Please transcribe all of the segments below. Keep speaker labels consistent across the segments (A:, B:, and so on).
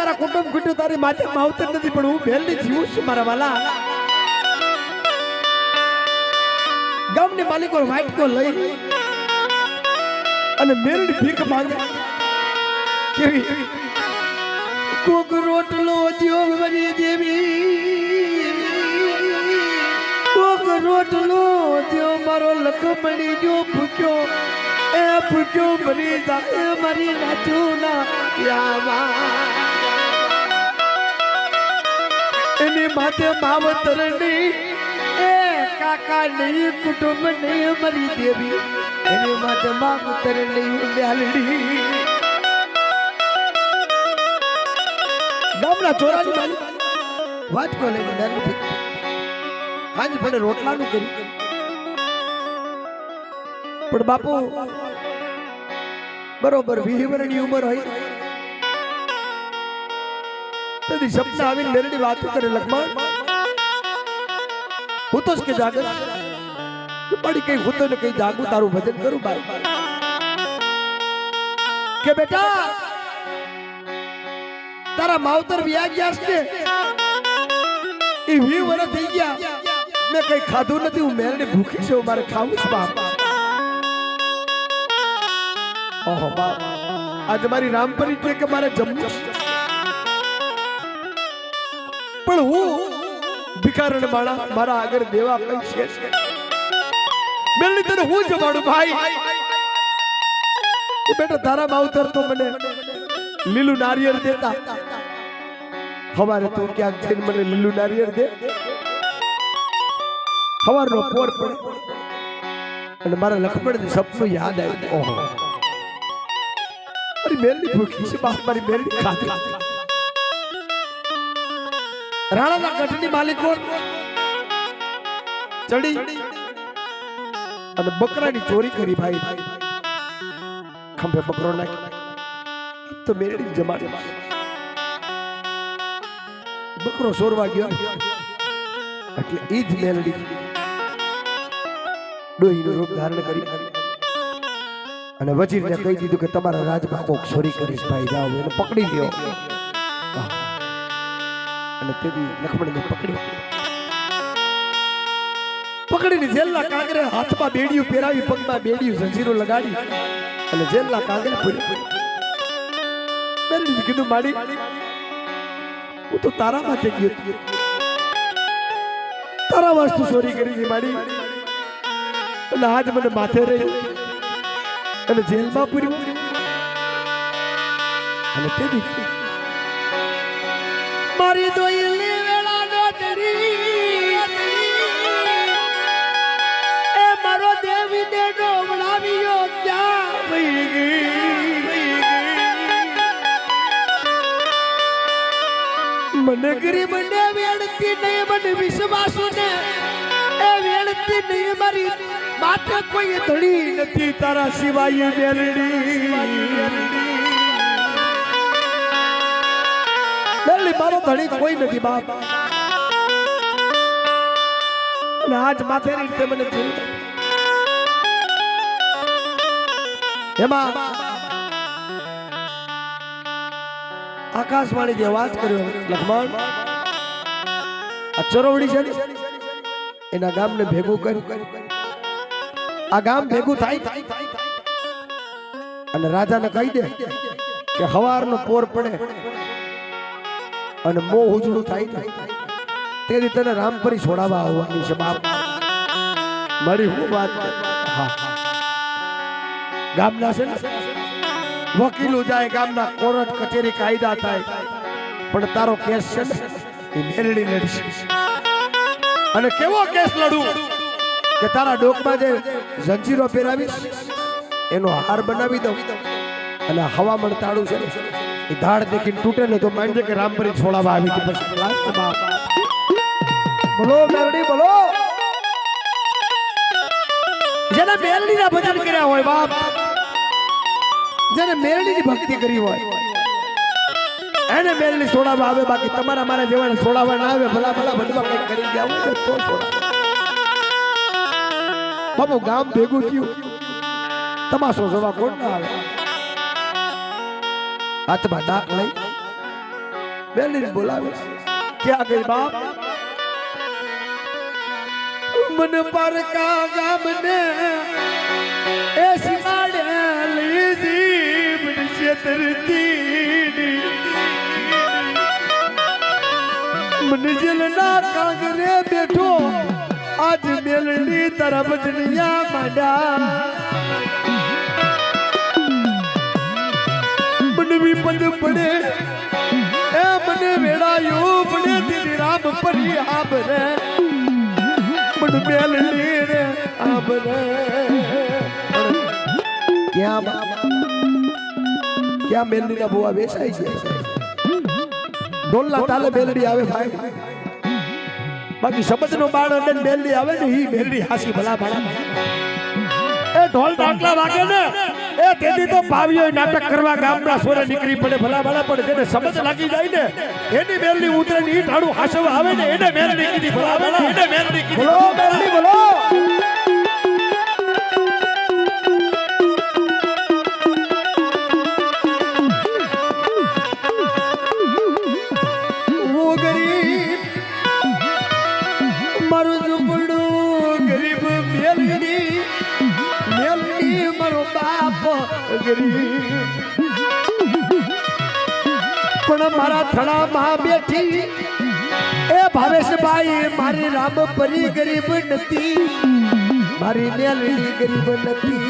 A: તારા કુટુંબ કુટુંબ તારી માથે માવતર નથી પણ હું ભેલની જીવું છું મારા વાલા ગામની માલિકો વાટકો લઈ અને મેરડી ભીખ માંગે કેવી કોક રોટલો દ્યો મારી દેવી કોક રોટલો દ્યો મારો લખમણી જો ભૂખ્યો એ ભૂખ્યો મરી જાય મારી નાચુના યામાં એની માથે માવતર નહીં એ કાકા નહીં કુટુંબ નહીં મરી દેવી એની માથે માવતર નહીં બેલડી ગામના ચોરાની માલી વાટકો લઈને બેલડી હાજ ભલે રોટલાનું કરી પણ બાપુ બરોબર 20 વર્ષની ઉંમર હોય તેથી સપના આવીને મેરડી વાતો કરે લખમણ હું તો કે જાગર બડી કઈ હું તો ને કઈ જાગું તારું ભજન કરું ભાઈ કે બેટા તારા માવતર વ્યા ગયા છે એ 20 વર્ષ થઈ ગયા મેં કઈ ખાધું નથી હું મેરડી ભૂખી છું મારે ખાવું છે બાપ ઓહો બાપ આજ મારી રામપરી કે મારે જમવું પણ હું ભિખારણ માણા મારા આગળ દેવા કઈ છે મેલની તને હું જમાડું ભાઈ બેટા તારા માવતર તો મને લીલું નારિયેળ દેતા હવારે તો ક્યાંક જઈને મને લીલું નારિયેળ દે હવારનો પોર પડે અને મારા લખમણની સપનું યાદ આવ્યું ઓહો મારી મેલની ભૂખી છે બાપ મારી મેલની ખાધી રાણાના ગઢની માલિકો ચડી અને બકરાની ચોરી કરી ભાઈ ખંભે બકરો નાખી તો મેરડી જમાડે બકરો સોરવા ગયો એટલે ઈ જ મેલડી ડોહીનું રૂપ ધારણ કરી અને વજીરને કહી દીધું કે તમારા રાજમાં કોક ચોરી કરીશ ભાઈ જાઓ એને પકડી લ્યો અને તેથી લખમણને પકડીને જેલના કાંગરે હાથમાં બેડીયું પહેરાવી પગમાં બેડીયું જંજીરો લગાડી અને જેલના કાંગરે પૂરી મેરડીને કીધું માડી હું તો તારા માટે ગયો તારા વસ્તુ ચોરી કરી છે માડી અને આજ મને માથે રહી અને જેલમાં પૂર્યું અને તેથી મારી દોયલી વેળાનો તરી એ મારો દેવી ને ડોવડાવ્યો ક્યાં વહી ગઈ મને ગરીબ ને વેળતી નહીં મને વિશ્વાસુ ને એ વેળતી નહીં મારી માથે કોઈ ધડી નથી તારા સિવાય મેલડી મારો ધણી કોઈ નથી બાપ અને આજ માથે રીતે મને એમાં આકાશવાણી જે અવાજ કર્યો લખમણ આ ચરોવડી છે એના ગામને ભેગું કર્યું આ ગામ ભેગું થાય અને રાજાને કહી દે કે હવારનો પોર પડે અને મોહ ઉજળું થાય તેથી તને રામપરી છોડાવવા આવવાની છે બાપ મારી હું વાત હા ગામના છે વકીલો જાય ગામના કોર્ટ કચેરી કાયદા થાય પણ તારો કેસ છે ને એ મેરડી લડશે અને કેવો કેસ લડું કે તારા ડોકમાં જે જંજીરો પહેરાવીશ એનો હાર બનાવી દઉં અને હવામણ તાળું છે એ ધાડ દેખીને તૂટે ને તો માનજે કે રામપરી છોડાવવા આવી હતી પછી લાસ્ટ બાપ બોલો મેરડી બોલો જેને મેરડીના ભજન કર્યા હોય બાપ જેને મેરડીની ભક્તિ કરી હોય એને મેરડી છોડાવવા આવે બાકી તમારા મારા જેવાને છોડાવવા ના આવે ભલા ભલા ભજવા કંઈક કરી ગયા હોય તો છોડાવે બાપુ ગામ ભેગું થયું તમાશો જોવા કોણ ના આવે હાથમાં દાક લઈ મેલડીને બોલાવે ક્યાં ગઈ બાપ મન પર કા ગામને એ સિમાડે લીધી મન છેતરતી મન જેલના કાંગરે બેઠો આજ મેલડી તારા ભજનિયા માંડ્યા મન વિપદ પડે એ મને વેડાયું પડે દીદી રામ પરી આબરે મન મેલડી રે આબરે ક્યાં મેલડી ના બુઆ બેસાય છે ઢોલના તાલે મેલડી આવે ભાઈ બાકી સમજ નો બાળ અને મેલડી આવે ને ઈ મેલડી હાસી ભલા ભલા એ ઢોલ ડાકલા વાગે ને એ તેથી તો ભાવીઓ નાટક કરવા ગામના સોરે નીકળી પડે ભલા ભલા પણ જેને સમજ લાગી જાય ને એની મેલડી ઉતરે ને ઈ ઢાળું હાસવા આવે ને એને મેલડી કીધી ભલા ભલા એને મેલડી કીધી બોલો મેલડી બોલો પણ મારા થડામાં બેઠી એ ભાવેશભાઈ મારી રામ પરી ગરીબ નથી મારી મેલડી ગરીબ નથી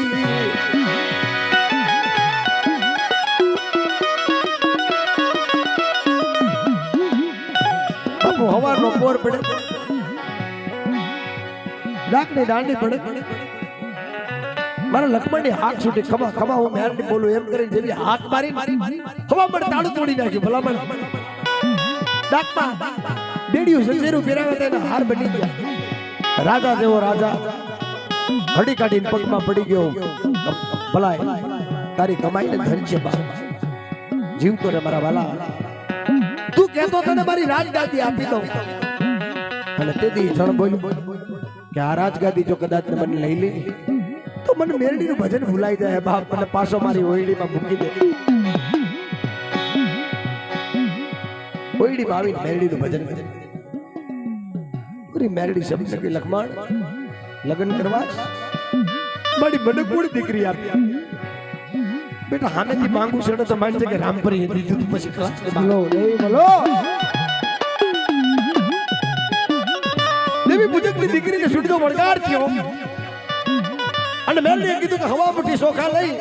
A: બાપુ હવાનો પોર પડે ડાકની દાંડી પડે મારા લખમણની હાથ છૂટી ખમા ખમા હું મેરડી બોલું એમ કરીને જેવી હાથ મારી ખમા મને તાળું તોડી નાખ્યું ભલામણ ડાકમાં બેડિયું સંજેરું પહેરાવે તેના હાર બની ગયા રાજા જેવો રાજા હડી કાઢીને પગમાં પડી ગયો ભલાય તારી કમાઈને ધન છે બા જીવતો રે મારા વાલા તું કહેતો તને મારી રાજગાદી આપી દઉં અને તેથી જણ બોલ્યું કે આ રાજગાદી જો કદાચ મને લઈ લે તો મને મેરડીનું ભજન ભૂલાઈ જાય બાપ મને પાછો મારી ઓયડીમાં મૂકી દે ઓયડીમાં આવીને મેરડીનું ભજન પૂરી મેરડી શબ્દ કે લખમણ લગ્ન કરવા મારી મને કોણ દીકરી આપી બેટા હામેથી માંગુ છે તો મારી જગ્યાએ રામપરી દીધું પછી ક્લાસ બોલો દેવી પૂજકની દીકરીને છૂટતો વળગાર થયો અને મેલડીએ કીધું કે હવા મુઠી સોખા લઈ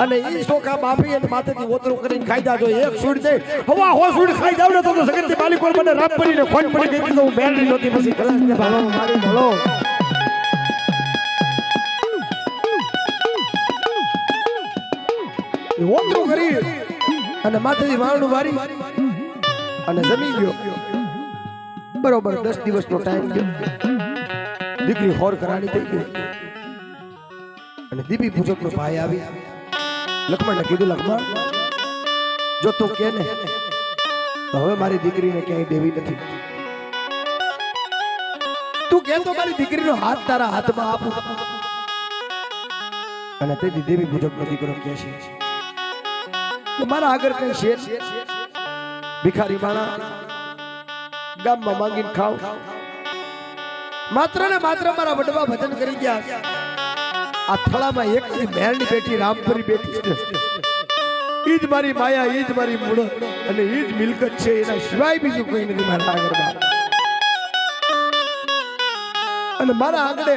A: અને ઈ સોખા બાફી અને માથેથી ઓતરું કરીને ખાઈ જાજો એક સૂડ દે હવા હો સૂડ ખાઈ જાવ ને તો સગનથી માલિકોર મને રામ પરીને ખોટ પડી ગઈ તો હું મેલડી નહોતી પછી કલાકને ભાલો મારી બોલો ઓતરું કરી અને માથેથી વાળનું વારી અને જમી ગયો બરોબર 10 દિવસનો ટાઈમ ગયો દીકરી હોર કરાણી થઈ ગઈ અને દીપી પૂજકનો ભાઈ આવી લખમણને કીધું લખમણ જો તું કે ને તો હવે મારી દીકરીને ક્યાંય દેવી નથી તું કે તો મારી દીકરીનો હાથ તારા હાથમાં આપું અને તેથી દેવી પૂજકનો દીકરો કહે છે કે મારા આગળ કઈ શેર ભિખારી માણા ગામમાં માંગીને ખાવ માત્ર ને માત્ર મારા વડવા ભજન કરી ગયા આ થળામાં એક મેરડી બેઠી રામપરી બેઠી છે ઈજ મારી માયા ઈજ મારી મૂળ અને ઈજ મિલકત છે એના સિવાય બીજું કોઈ નથી મારા આગળ અને મારા આંગણે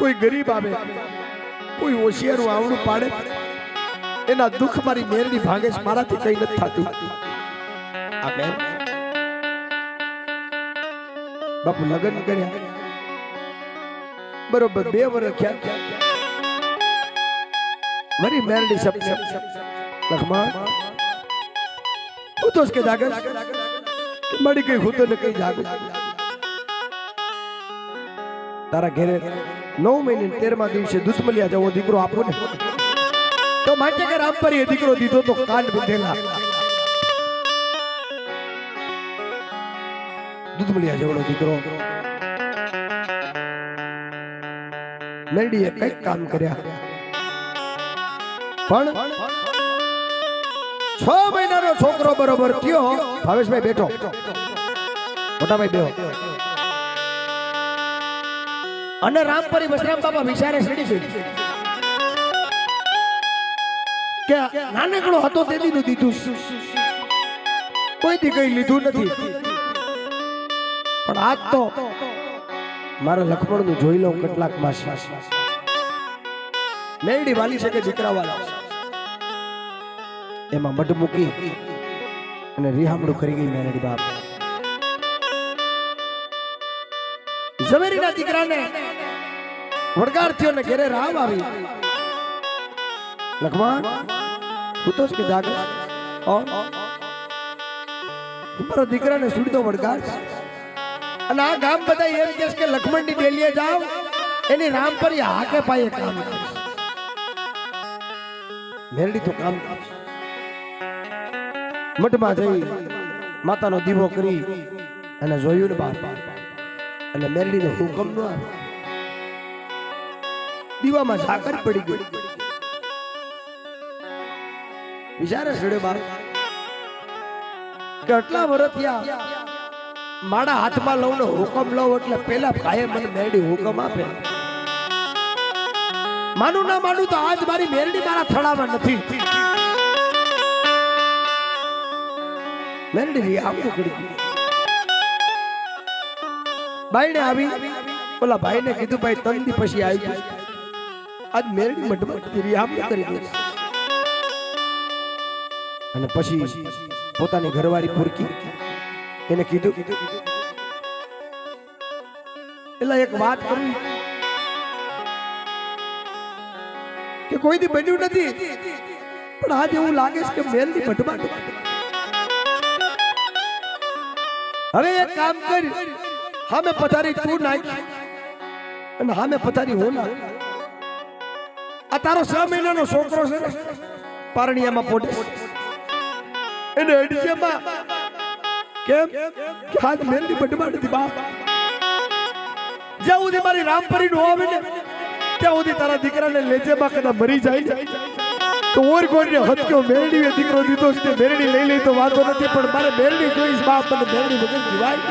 A: કોઈ ગરીબ આવે કોઈ હોશિયારું આવડું પાડે એના દુઃખ મારી મેરડી ભાગે છે મારાથી કઈ નથી થતું આ મેર બાપુ લગ્ન કર્યા બરોબર 2 વર્ષ થયા મારી મેરડી શબ્દ લખમણ હું તો કે જાગે મળી ગઈ હું તો ને કઈ જાગું તારા ઘરે 9 મહિને 13મા દિવસે દુશ્મલિયા જવો દીકરો આપો ને તો માટે કે રામપરીએ દીકરો દીધો તો કાન બંધેલા દુશ્મલિયા જવનો દીકરો મેરડીએ કઈક કામ કર્યા પણ 6 મહિનાનો છોકરો બરોબર થયો. ભાવેશભાઈ બેઠો, મોટાભાઈ બેહો. અને રામપરી બસરામ બાપા વિચારે સીડી કે નાનકડો હતો તેથી નું દીધું, કોઈ દી કઈ લીધું નથી. પણ આજ તો મારા લખમણ નું જોઈ લઉં કેટલાક માસ. મેરડી વાલી છે કે દીકરા વાલા, એમાં મઢ મૂકી અને રિહામણું કરી ગઈ મેરડી બાપ. ઝવેરીના દીકરાને વડગાર થયો ને ઘરે રામ આવી. લખમણ તું તો કે જાગ મારા દીકરાને સુડી દો વડગાર. અને આ ગામ બધા એમ કહે કે લખમણની ડેલીએ જાવ, એની રામ પર હાકે પાયે કામ કરે. મેરડી તો કામ મઠમાં જઈ માતાનો દીવો કરી અને જોયું ને બાપ, અને મેરડીનો હુકમ ન આવ્યો. દીવામાં ઝાકર પડી ગઈ. વિચારે છેડે બાપ કે આટલા વર્ષ થયા મારા હાથમાં લઉં ને હુકમ લઉં એટલે પેલા ભાઈએ મને મેરડી હુકમ આપે. માનું ના માનું તો આજ મારી મેરડી મારા થડામાં નથી. મેરડી આવું કરી બાઈને આવી. ઓલા ભાઈને કીધું ભાઈ 3 દી પછી આવી ગઈ. આજ મેરડી મઢમાં આમ કરી દે. અને પછી પોતાની ઘરવાળી પૂરકી એને કીધું એટલે એક વાત કરવી કે કોઈ દી બન્યું નથી, પણ આજ એવું લાગે છે કે મેરડી મઢમાં. હવે એક કામ કર, હામે પથારી તું નાખ અને હામે પથારી હું નાખ. આ તારો 6 મહિનાનો છોકરો છે પારણિયામાં પોટે એને અડીમાં કેમ કે આજ મેરડી મઢમાં નથી બાપ. જ્યાં સુધી મારી રામપરી નો આવે ને ત્યાં સુધી તારા દીકરાને લેજેમાં કદાચ મરી જાય તો ઓર કોઈને હત્યો મેરડી દીકરો દીધો છે. મેરડી લઈ લઈ તો વાતો નથી, પણ મારે મેરડી જોઈશ બાપ. મને મેરડી વગર જીવાય.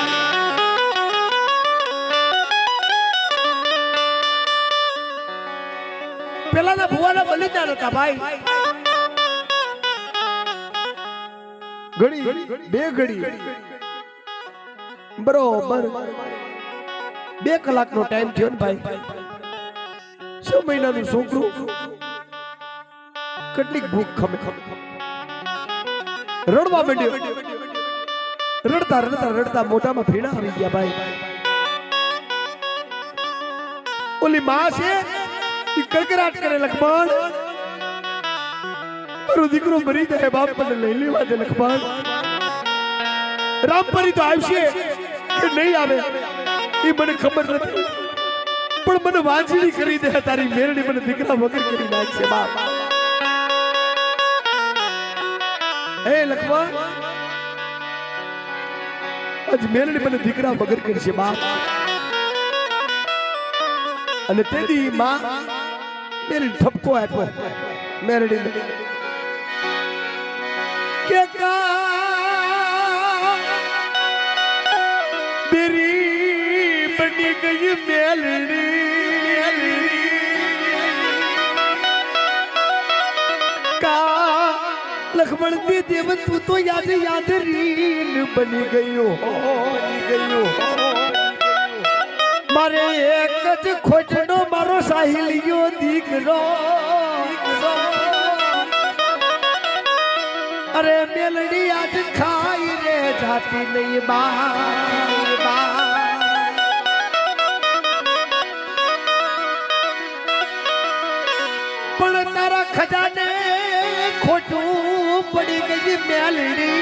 A: પેલાના ભુવાના બલિદાન હતા ભાઈ. ઘડી બે ઘડી બરોબર 2 કલાકનો ટાઈમ થયો ને ભાઈ. 6 મહિનાનું છોકરું કેટલીક ભૂખ ખમે રડવા માંડ્યો. રડતા રડતા રડતા મોઢામાં ભીણા આવી ગયા ભાઈ. ઓલી માં છે ઈ કકરાટ કરે, લખમણ મારો દીકરો મરી જાય બાપ, મને લઈ લેવા દે લખમણ. રામપરી તો આવશે કે નહીં આવે એ મને ખબર નથી, પણ મને વાંચડી કરી દે. તારી મેરડી મને દીકરા વગર કરી નાખશે બાપ. હે લખમણ આજ મેરડી મને દીકરા વગર કરશે બાપ. અને તેદી માં મેરડી ઠપકો આપ્યો મેરડી કે બેરી બની ગઈ મેલડી કા લખમણ દી દેવ તું તો યાદ રીન બની ગયો મારે એક જ ખોજનો મારો સાહિલિયો દીકરો. અરે મેલડી આજ ખાઈ રે જાતી નહીં બા. પણ તારા ખજાને ખોટું પડી ગઈ મેલડી.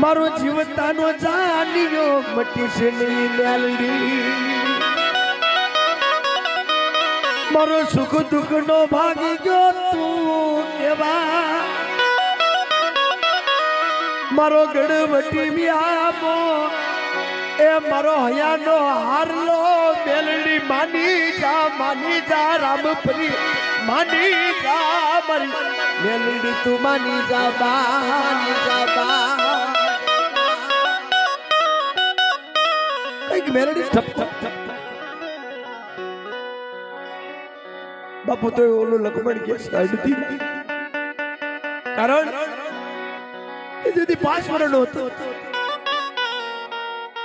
A: મારો જીવતાનો જાનિયો મટી છે નહીં મેલડી. મારો સુખ દુઃખ નો ભાગી ગયો તું કેવા. મારો ગણવટી વ્યામો એ મારો હયાનો હારલો મેલડી. માની જા રામપરી માની જા મારી મેલડી તું માની જા બા કઈક મેલડી બાપુ તો ઓલું લખમણ કે સાઈડથી કારણ કે જેથી 5 વર્ષનો હતો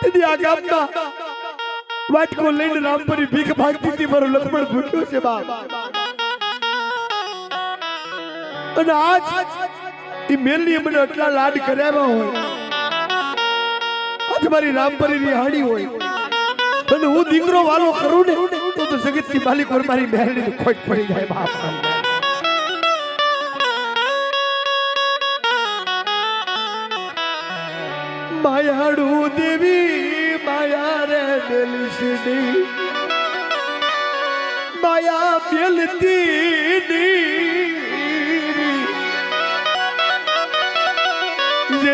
A: તેથી આ ગામમાં વાટકો લઈને રામપરી ભીખ માંગતી હતી મારો લખમણ ભૂખ્યો છે બાપ અને આજ એ મેલની મને આટલા લાડ કર્યા હોય આજ મારી રામપરી ની હાડી હોય અને હું દીકરો વાલો કરું ને તો જગતની માલિક પર મારી મેલની ખોટ પડી જાય બાપ માયાડુ દેવી માયા રે બેલસી માયા બેલતી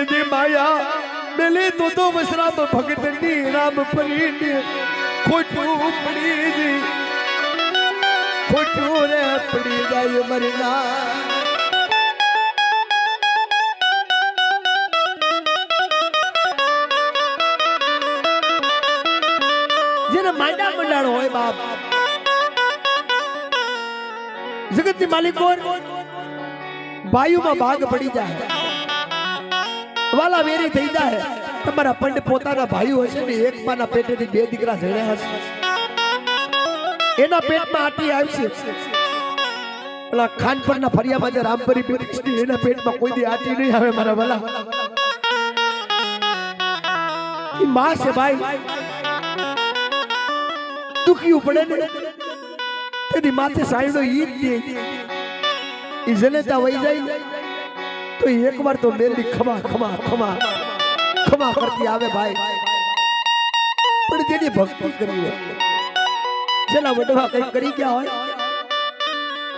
A: જે માયા બેલે તો વસરામ ભગતની રામ પરી ખોટું પડી ખોટું રે પડી જાય મરના માંડા મંડાણો હોય બાપ જગતની માલિક ભાઈઓમાં ભાગ પડી જાય વાલા વેરી થઈ જાય તમારા પંડ પોતાના ભાઈઓ હશે ને એક પાના પેટેથી 2 દીકરા જણ્યા હશે એના પેટમાં આટી આવશે ઓલા ખાનપરના ફરિયામાં જે રામપરી બેઠી એના પેટમાં કોઈ દી આટી નહીં આવે મારા વાલા ઈ માં છે ભાઈ દુખ્યું પડે ને તેની માથે સાઈડો ઈ જ ઈ જનેતા વહી જાય તો એકવાર તો મેલડી ખમા ખમા ખમા ખમા કરતી આવે ભાઈ પણ જેની ભક્તિ કરી હોય જેના વડવા કઈ કરી ગયા હોય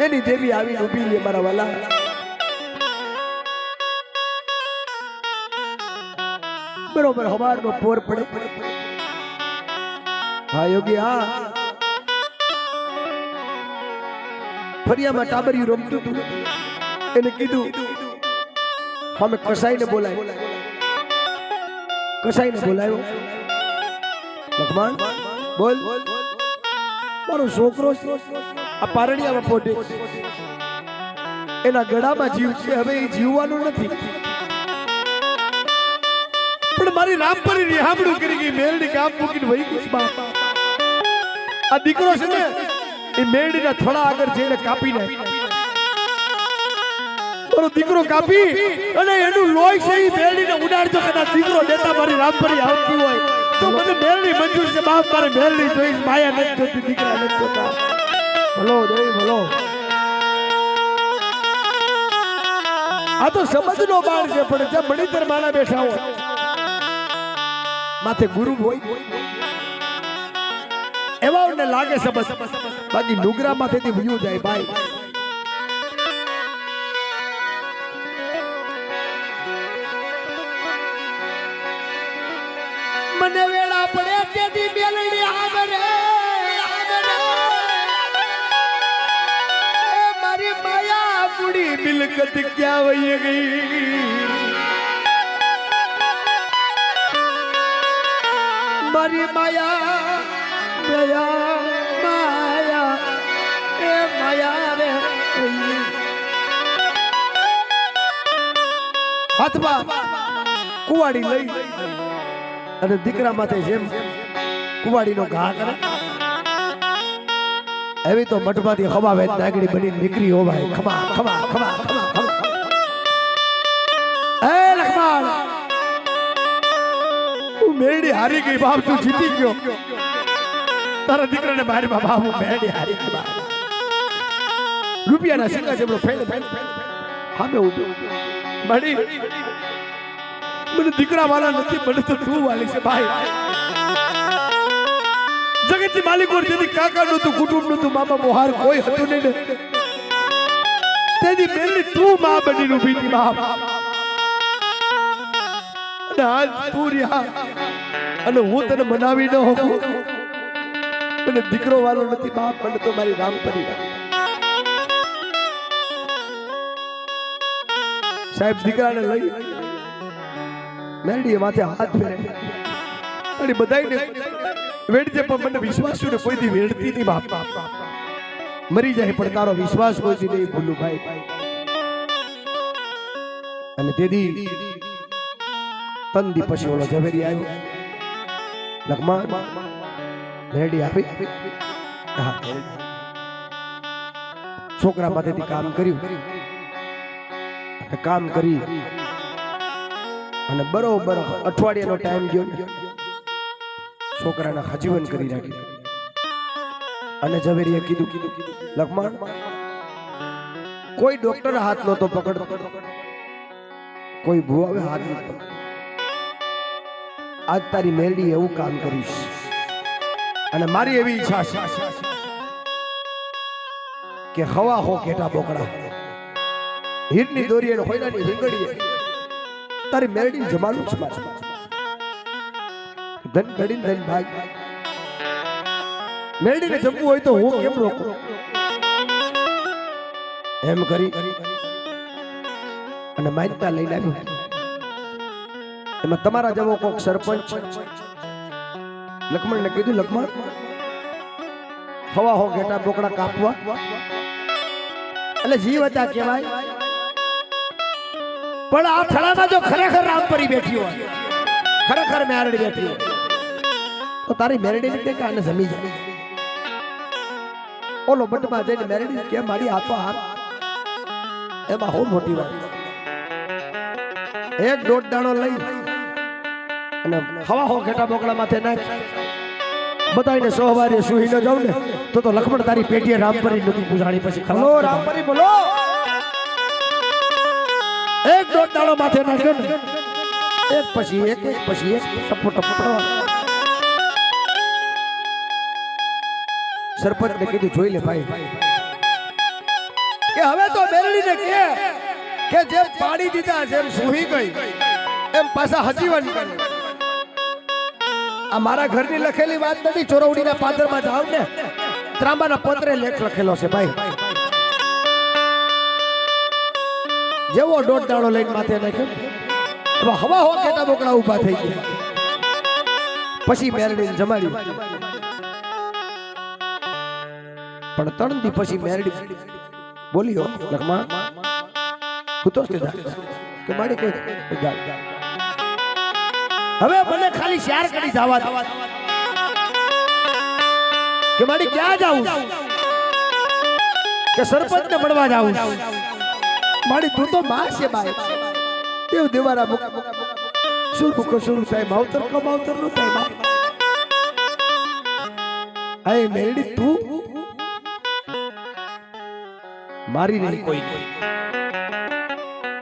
A: એની દેવી આવી ઊભી રહી મારા વાલા બરોબર હવારનો પોર પડે હા યોગી હા ફરિયામાં ટાબરિયું રમતું હતું એને કીધું અમે કસાઈને બોલાવ્યો લખમણ બોલ મારો છોકરો આ પારણિયામાં પોટે એના ગળામાં જીવ છે હવે એ જીવવાનું નથી પણ મારી રામપરી નિહામણું કરી ગઈ મેલડી કામ મૂકીને વહી ગઈ બાપ આ દીકરો છે ને એ મેલડીના થોડા આગળ જઈને કાપી નાખ્યો દીકરો કાપી અને એનું લોહી છે એ મેલડીને ઉડાડજો કદાચ દીકરો દેતા મારી રામપરી આવતી હોય તો મને મેલડી મંજૂર છે બાપ મારે મેલડી જોઈશ માયા નથી જોતી દીકરા નથી જોતા ભલો દેવી ભલો આ તો સમજનો બાળ છે પણ જ્યાં મણિધર માણા બેઠા હોય માથે ગુરુ હોય એવા લાગે સમજ બાકી નુગરા માંથી ભૂયું જાય ભાઈ મને વેળા પડે તેથી મેલડી આગળ મારી માયા પૂરી મિલકત ક્યાં વહી ગઈ મારી માયા માયા એ માયા રે હાથમાં કુવાડી લઈ અને દીકરા માથે જેમ કુવાડીનો ઘા કરે એવી તો મઠમાંથી ખમા વેચ નાગડી બની નીકળી હો ભાઈ ખમા ખમા ખમા ખમા ખમા એ લખમણ તું મેરડી હારી ગઈ બાપ તું જીતી ગયો તારા દીકરાને મારી બાપ હું મેરડી હારી ગઈ બાપ રૂપિયાના સિક્કા જેવડો ફેલ હામે ઉભો મળી મને દીકરા વાળા નથી મને તો તું વાલી છે ભાઈ જગતની માલિક ઓર જેથી કાકા નતું કુટુંબ નતું મામા મોહાર કોઈ હતું નહીં તેની મેલી તું માં બની ઊભી હતી બાપ અને આજ તું રહ્યા અને હું તને મનાવી ન હોઉં મને દીકરો વાળો નથી બાપ મને તો મારી રામપરી સાહેબ દીકરાને લઈ મેરડીએ માથે હાથ ફેરે અને બધાયને વેડજે, પણ મને વિશ્વાસ છે ને કોઈથી વેડતી નહીં બાપ. મરી જાય પણ તારો વિશ્વાસ કોઈથી નહીં ભૂલું ભાઈ. અને તેથી તંદી પછી ઓલો ઝવેરી આવ્યો. લખમણ મેરડી આવી. છોકરા પાસેથી કામ કર્યું, કામ કરી અને બરોબર અઠવાડિયાનો ટાઈમ ગયો. છોકરાના હજીવન કરી નાખ્યું. અને ઝવેરીએ કીધું, લખમણ કોઈ ડોક્ટર હાથ નહોતો પકડતો, કોઈ ભુવાએ હાથ નહોતો. આજ તારી મેરડી એવું કામ કરીશ. અને મારી એવી ઈચ્છા છે કે હવા હો ઘેટા બોકડા હીરની દોરી અને હોયનાની રીંગણીએ તારી મેરડી જમાનું છે. ધન ઘડીને ધન ભાગ. મેરડીને જમવું હોય તો હું કેમ રોકું? એમ કરી અને માન્યતા લઈને આવ્યું. એમાં તમારા જેવો કોક સરપંચ લક્ષ્મણને કીધું, લક્ષ્મણ હવા હો ઘેટા બોકડા કાપવા એટલે જીવ હતા કહેવાય. પણ આ થળામાં જો ખરેખર રામપરી બેઠી હોય, ખરેખર મેરડી બેઠી હોય તો તારી મેરડી ને કે આને જમી જાય. ઓલો બટમાં જઈને મેરડી કે મારી હાથો હાથ, એમાં હું મોટી વાત. એક દોઢ દાણો લઈ અને હવા હો ઘેટા બોકડા માથે નાખી બધાને સોહવારે સુહી ન જાવ ને તો લક્ષ્મણ તારી પેટીએ રામપરી નથી પૂજાણી. પછી ખલો રામપરી બોલો. એક દોઢ દાણો માથે નાખ્યો ને એક પછી એક પછી એક ટપો ટપો પડવા. સરપંચને કીધું, જોઈ લે ભાઈ કે હવે તો મેરડીને કે જેમ પાડી દીધા જેમ સુહી ગઈ એમ પાછા હજીવન કરે. આ મારા ઘરની લખેલી વાત નથી, ચોરવડીના પાદરમાં જાવ ને ત્રાંબાના પત્રે લેખ લખેલો છે ભાઈ. જેવો દોઢ દાણો લઈને માથે નાખ્યો હવા હો કેટા બોકડા ઊભા થઈ ગયા. પછી મેરડીને જમાડી. પણ 3 દી પછી મેરડી બોલી, હો લખમણ હું તો કે માડી કે હવે મને ખાલી શેર કરી જવા દે કે માડી ક્યાં જાઉં કે સરપંચને મળવા જાઉં. માડી તું તો માં છે બાઈ. દેવ દેવારા મુક સુરુ કો સુરુ સાહેબ માવતર કો માવતર નો સાહેબ. આય મેરડી તું મારી નહીં કોઈ નહીં,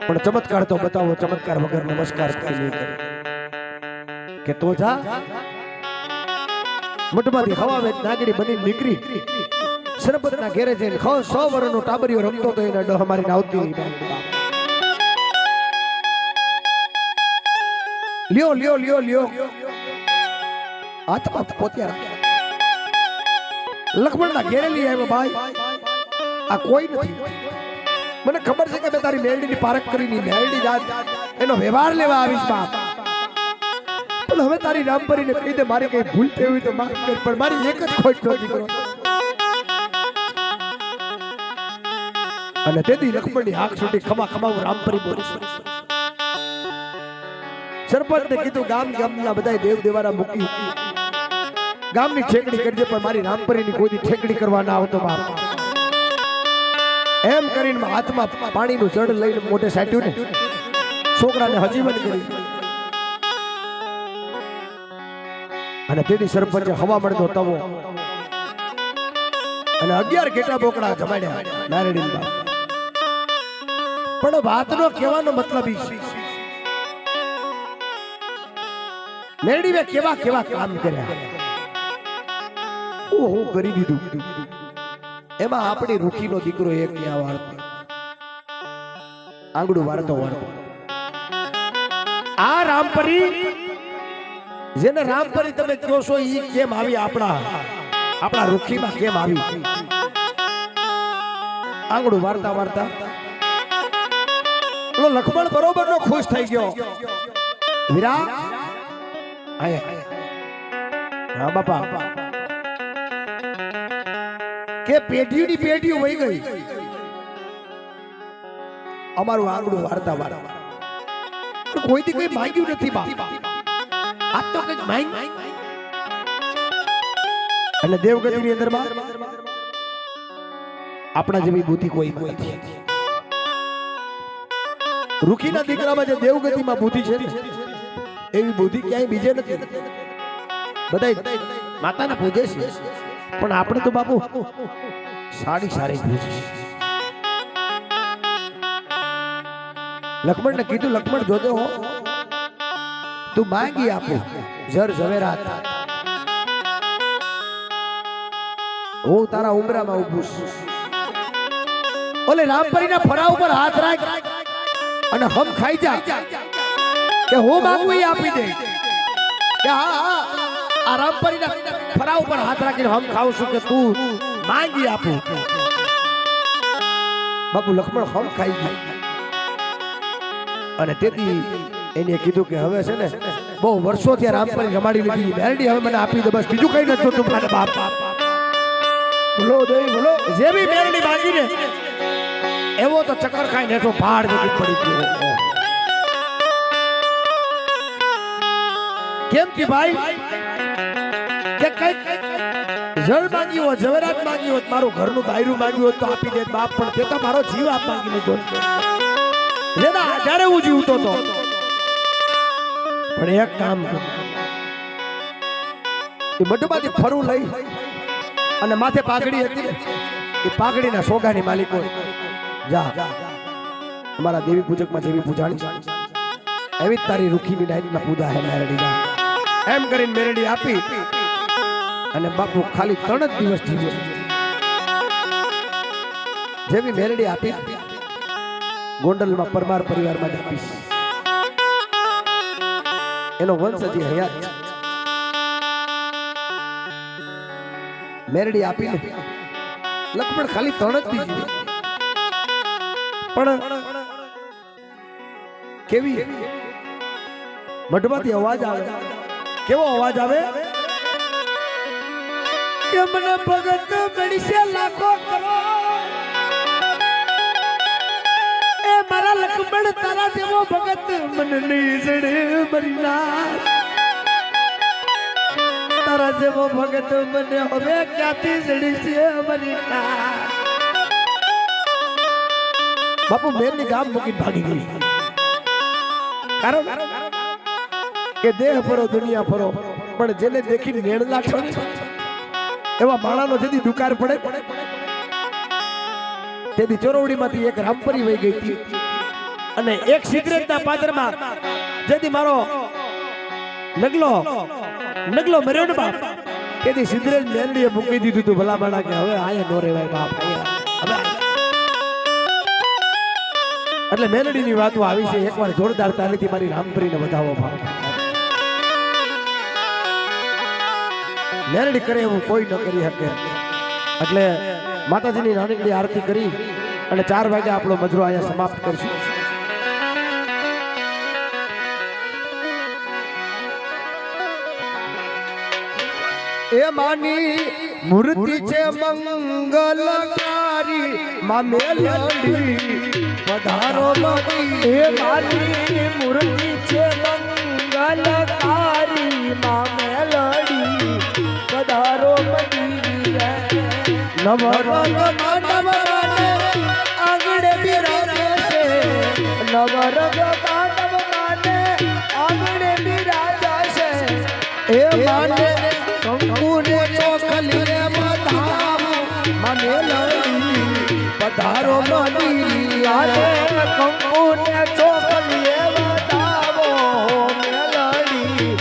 A: પણ ચમત્કાર તો બતાવો. ચમત્કાર વગર નમસ્કાર કઈ નહીં કરે. કે તો જા મોટમાંથી હવા વેચ નાગડી બની નીકળી સરપંચના ઘેરે જઈને 100 વર્ષનો ટાબરિયો રમતો તો એના ડહ મારીને આવતી નહીં. લ્યો લ્યો લ્યો લ્યો હાથમાં પોત્યા લક્ષ્મણના ઘેરે લઈ આવ્યો. ભાઈ આ કોઈ નથી. મને ખબર છે કે મેં તારી મેરડીની પારખ કરીને મેરડી જાત એનો વ્યવહાર લેવા આવીશ બાપ. પણ હવે તારી રામપરીને કહી દે મારી કઈ ભૂલ થઈ હોય તો માફ કર, પણ મારી એક જ ખોટ નથી કરો. અને તેથી લક્ષ્મણની આંખ છૂટી, ખમા ખમા હું રામપરી બોલીશ. સરપંચને કીધું ગામના બધા દેવ દેવારા મૂકી ગામની ઠેકડી કરજે, પણ મારી રામપરીની કોઈ ઠેકડી કરવા ના આવતો બાપ. એમ કરીને હાથમાં પાણીનું જળ લઈને મોઢે સાટ્યું ને છોકરાને હજીવન કરી. અને તેથી સરપંચે હવા મળતો તવો અને 11 ઘેટા બોકડા જમાડ્યા નારેડીન બાપ. પણ વાતનો કહેવાનો મતલબ ઈ છે મેરડીએ કેવા કેવા કામ કર્યા, હું કરી દીધું. એમાં આપણી રૂખીનો દીકરો એક ત્યાં વાળતો આંગળું વાળતો વાળતો. આ રામપરી જેને રામપરી તમે કહો છો ઈ કેમ આવી આપણા રૂખીમાં કેમ આવી? આંગળું વાળતા વાળતા પેલો લક્ષ્મણ બરોબર નો ખુશ થઈ ગયો. વીરા આયા હા બાપા કે પેઢીની પેઢી વહી ગઈ, અમારું આંગણું વાર્તા વાર્તા કોઈ દી કઈ માંગ્યું નથી બાપ. આ તો કઈ માંગ અને દેવગતિની અંદર આપણા જેવી બુદ્ધિ કોઈ નથી. રૂખીના દીકરામાં જે દેવગતિમાં બુદ્ધિ છે એવી બુદ્ધિ ક્યાંય બીજે નથી. બધા માતાના પૂજે છે પણ આપણે તો બાપુ સારી સારી પૂજે. લક્ષ્મણને કીધું લક્ષ્મણ જોજો હો તું માંગી આપું જર ઝવેરાત હું તારા ઉમરામાં ઊભું છું. ઓલે રામપરીના ફરા ઉપર હાથ રાખ અને હમ ખાઈ જા કે હું માંગુ એ આપી દે. કે હા આ રામપરીના ફરા ઉપર હાથ રાખીને હમ ખાઉં છું કે તું માંગી આપું. બાપુ લક્ષ્મણ હમ ખાઈ ગયા અને તેથી એને કીધું કે હવે છે ને બહુ વર્ષોથી રામપરી રમાડી લીધી મેરડી હવે મને આપી દે બસ બીજું કઈ નથી જોતું મારા બાપ. બોલો દેવી બોલો. જે બી મેરડી માંગીને એવો તો ચક્કર ખાઈને હેઠો પહાડ જતી પડી ગયો. કેમ કે ભાઈ કે કઈક જળ માંગી હોત ઝવેરાત માંગી હોત મારું ઘરનું બાયરું માંગ્યું હોત તો આપી દે બાપ, પણ તે તો મારો જીવ આપ માંગી લીધો. જેના આધારે હું જીવતો હતો. પણ એક કામ એ મઢમાંથી ફરું લઈ અને માથે પાઘડી હતી એ પાઘડીના સોગાની માલિકો જા અમારા દેવી પૂજકમાં જેવી પૂજાણી એવી તારી રૂખીની નાઈટમાં પૂજા હે મેરડી એમ કરીને મેરડી આપી અને બાપુ ખાલી 3 જ દિવસ જીવ્યો. જેવી મેરડી આપી ગોંડલમાં પરમાર પરિવારમાં જ આપીશ. એનો વંશ હજી હયાત છે. મેરડી આપીને લક્ષ્મણ ખાલી 3 જ દીધી પણ કેવી મઢમાંથી અવાજ આવે. કેવો અવાજ આવે કે મને ભગત મળશે લાખો કરોડ એ મારા લક્ષ્મણ તારા જેવો ભગત મને નહીં જડે મરીના. તારા જેવો ભગત મને હવે ક્યાંથી જડશે મરીના. બાપુ મેરની ગામ મૂકી ભાગી ગઈ. કારણ કે દેહ ફરો દુનિયા ફરો પણ જેને દેખી નેણ લાગશે એવા માણાનો જેથી દુકાર પડે તેથી ચોરવડીમાંથી એક રામપરી વહી ગઈ હતી અને એક સિગરેટના પાદરમાં જેથી મારો નગલો મર્યો ને બાપ તેથી સિગરેટ મેરડીએ મૂકી દીધું તું ભલા માણા કે હવે આયા નો રેવાય બાપ. હવે એટલે મેલડીની વાતો આવી છે. એકવાર જોરદાર તાલીથી મારી રામપરીને વધાવો ભાવ. મેલડી કરે એવું કોઈ ન કરી શકે. એટલે માતાજીની નાનકડી આરતી કરી અને 4 વાગે આપણો મજરો અહીંયા સમાપ્ત કરશું. એ માની મૂર્તિ છે મંગલકારી માં મેલડી પધારો મતી. એ માની મૂર્તિ છે મંગલકારી માં મેલડી પધારો મતી. નવરંગ માનવ માને આંગણે બિરાજે છે. નવરંગ માનવ માને આંગણે બિરાજા છે. એ માને કંકુને ચોખલીને બધાવો માં મેલડી પધારો મતી. આને કંકુને ચોખલીએ બધાવો મેલડી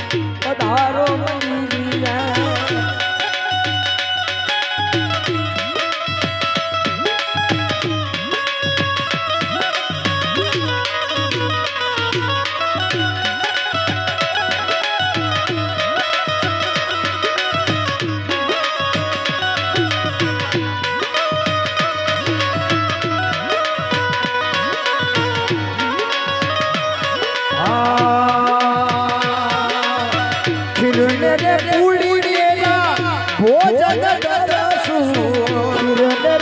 A: પધારો મતી. ભોજન દરસું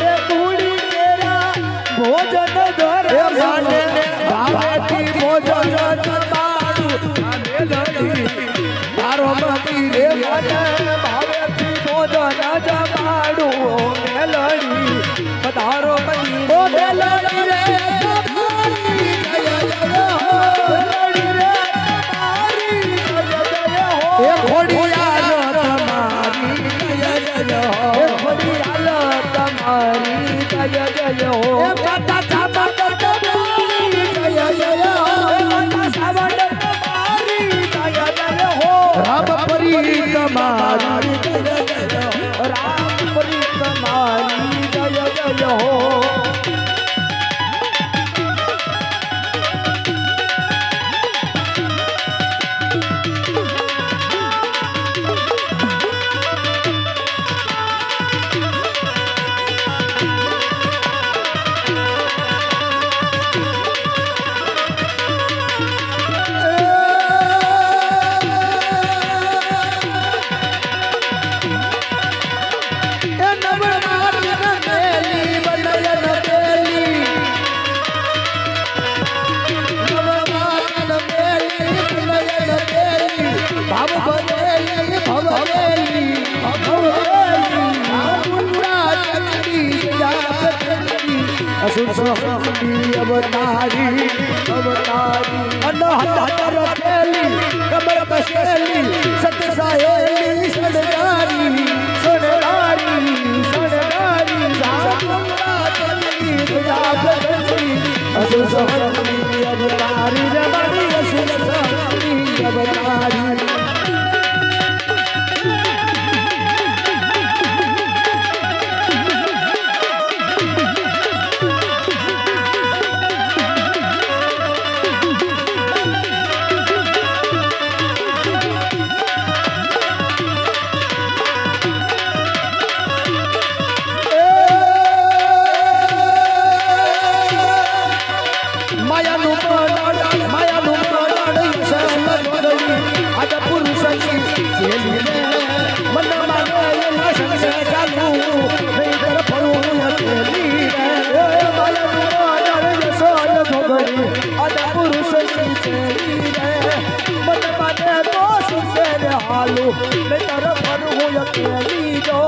B: રે કુડી કેરા ભોજન દરસું
A: માને ભાવેથી ભોજન જમાડું મેલડી તારો મતી રે
B: મને ભાવેથી ભોજન જમાડું મેલડી પધારો મની
A: ઓ મેલડી રે એ ઘોડિયાલ તમારી જય જય હો
B: એ ઘોડિયાલ તમારી જય જય હો
A: એ માતા સાબત તમારી જય જય હો
B: માતા સાબત તમારી જય જય હો
A: રામ પરી તમારી જય જય હો
B: રામ પરી તમારી જય જય હો
A: અવતારી
B: અવતારી
A: અનહત રખેલી કમર બસેલી સત સાહેલી સડગારી
B: સડગારી સડગારી
A: સાગંગા ચલી ગુલાબ ચલી અસુર સહની અવતારી રમણી અસુર સહની અવતારી
B: હાલો ને તરફ ફરવું અકેલી જો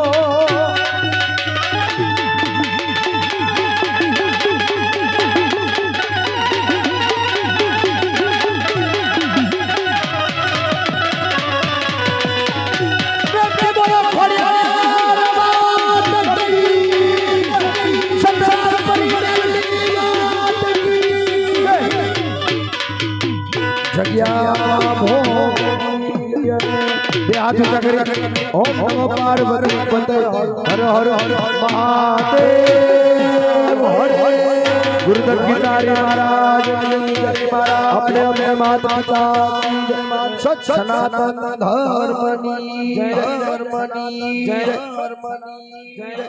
A: જગ્યા ભો બે હાથ ઊંચા કરી ઓમ નમો પાર્વતી પતય હર હર હર મહાદેવ હરે ગુરુદેવ ગીતારી મહારાજ આપણે અમે માતા પિતા સત સનાતન ધર્મની જય ધર્મની જય ધર્મની જય